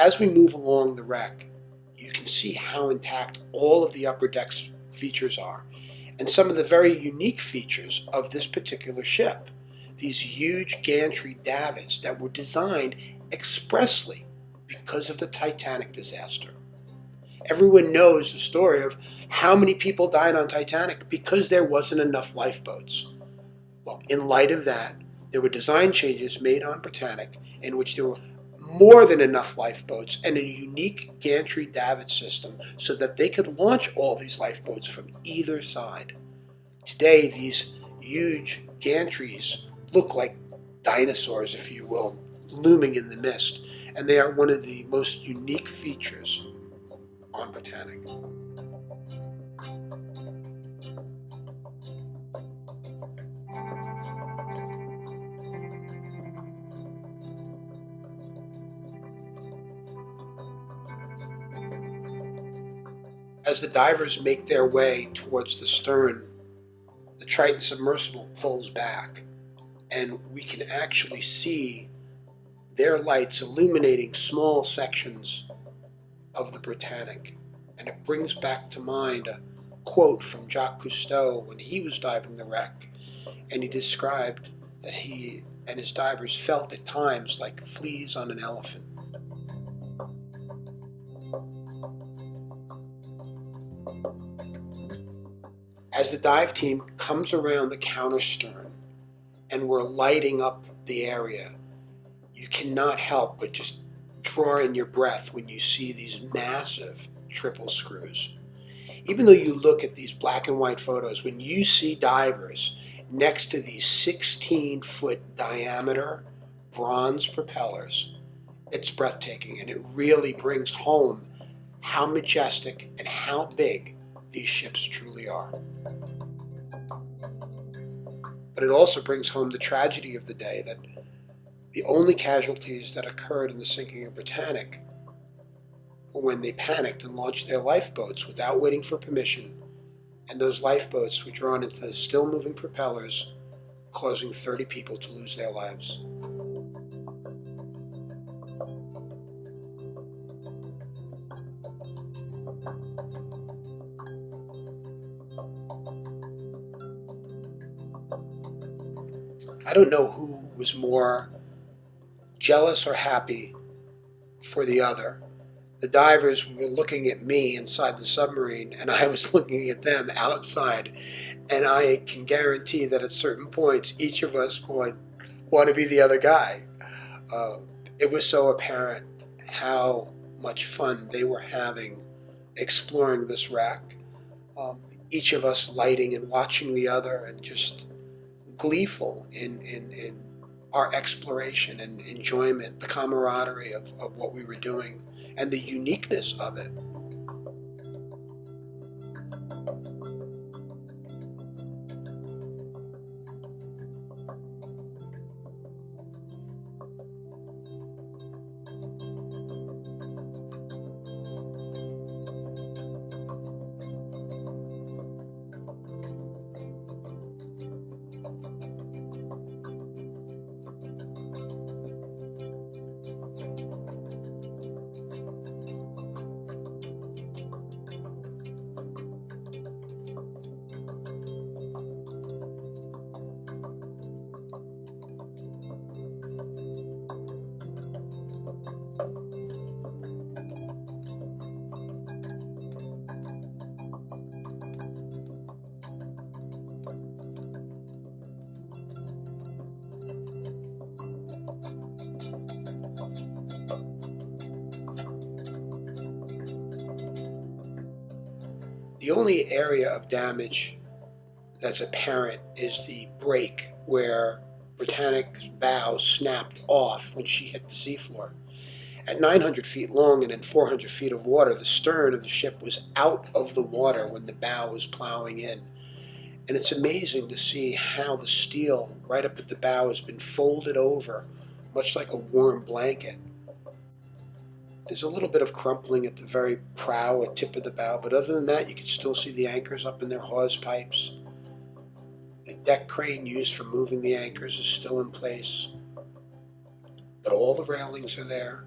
As we move along the wreck, you can see how intact all of the upper deck features are, and some of the very unique features of this particular ship. These huge gantry davits that were designed expressly because of the Titanic disaster. Everyone knows the story of how many people died on Titanic because there wasn't enough lifeboats. Well, in light of that, there were design changes made on Britannic in which there were more than enough lifeboats and a unique gantry davit system so that they could launch all these lifeboats from either side. Today, these huge gantries look like dinosaurs, if you will, looming in the mist, and they are one of the most unique features on Britannic. As the divers make their way towards the stern, the Triton submersible pulls back, and we can actually see their lights illuminating small sections of the Britannic. And it brings back to mind a quote from Jacques Cousteau when he was diving the wreck, and he described that he and his divers felt at times like fleas on an elephant. As the dive team comes around the counterstern and we're lighting up the area, you cannot help but just draw in your breath when you see these massive triple screws. Even though you look at these black and white photos, when you see divers next to these 16-foot diameter bronze propellers, it's breathtaking, and it really brings home how majestic and how big these ships truly are. But it also brings home the tragedy of the day that the only casualties that occurred in the sinking of Britannic were when they panicked and launched their lifeboats without waiting for permission, and those lifeboats were drawn into the still-moving propellers, causing 30 people to lose their lives. I don't know who was more jealous or happy for the other. The divers were looking at me inside the submarine, and I was looking at them outside, and I can guarantee that at certain points each of us would want to be the other guy. It was so apparent how much fun they were having exploring this wreck. Each of us lighting and watching the other and just gleeful in our exploration and enjoyment, the camaraderie of what we were doing, and the uniqueness of it. The only area of damage that's apparent is the break where Britannic's bow snapped off when she hit the seafloor. At 900 feet long and in 400 feet of water, the stern of the ship was out of the water when the bow was plowing in. And it's amazing to see how the steel right up at the bow has been folded over, much like a warm blanket. There's a little bit of crumpling at the very prow or tip of the bow, but other than that, you can still see the anchors up in their hawse pipes. The deck crane used for moving the anchors is still in place. But all the railings are there.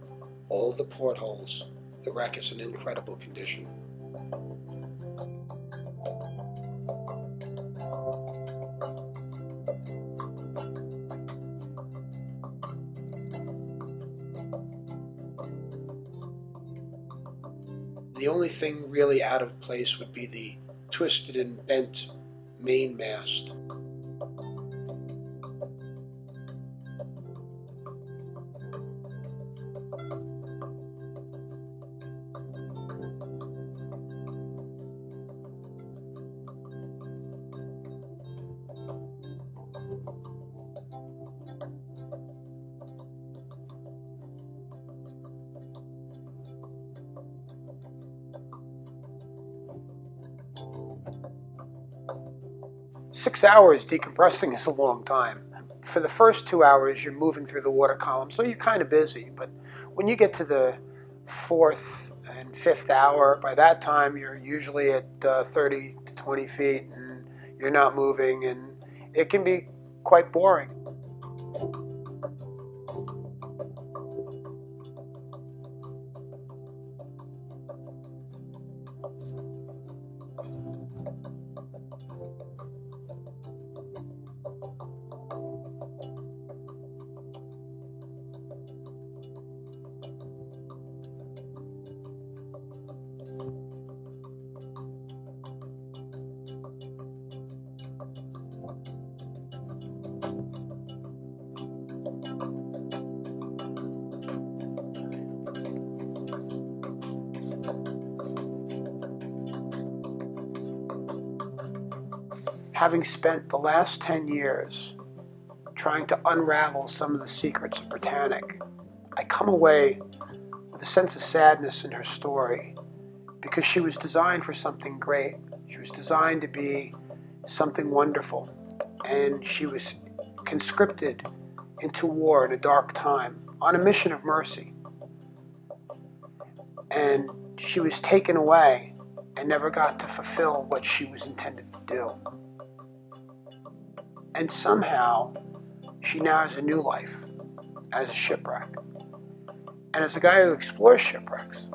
all of the portholes. The wreck is in incredible condition. The only thing really out of place would be the twisted and bent main mast. Six hours decompressing is a long time. For the first 2 hours, you're moving through the water column, so you're kind of busy. But when you get to the fourth and fifth hour, by that time you're usually at 30 to 20 feet, and you're not moving, and it can be quite boring. Having spent the last 10 years trying to unravel some of the secrets of Britannic, I come away with a sense of sadness in her story, because she was designed for something great. She was designed to be something wonderful, and she was conscripted into war in a dark time on a mission of mercy. And she was taken away and never got to fulfill what she was intended to do. And somehow, she now has a new life as a shipwreck. And as a guy who explores shipwrecks,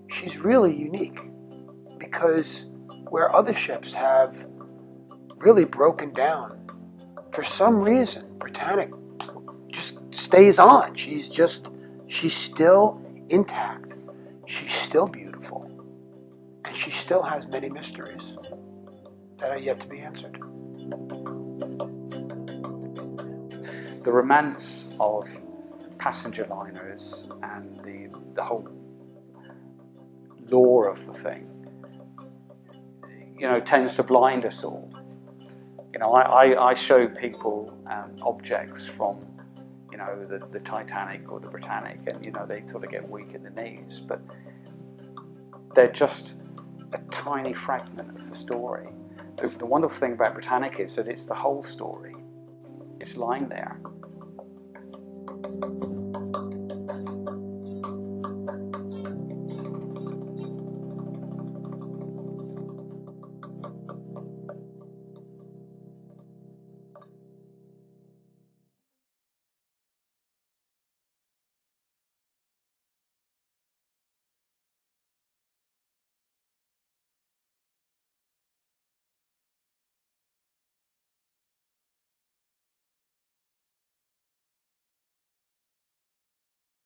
she's really unique, because where other ships have really broken down, for some reason, Britannic just stays on. She's still intact. She's still beautiful. And she still has many mysteries that are yet to be answered. The romance of passenger liners and the whole lore of the thing, tends to blind us all. I show people objects from, the Titanic or the Britannic, and they sort of get weak in the knees, but they're just a tiny fragment of the story. The wonderful thing about Britannic is that it's the whole story. It's lying there.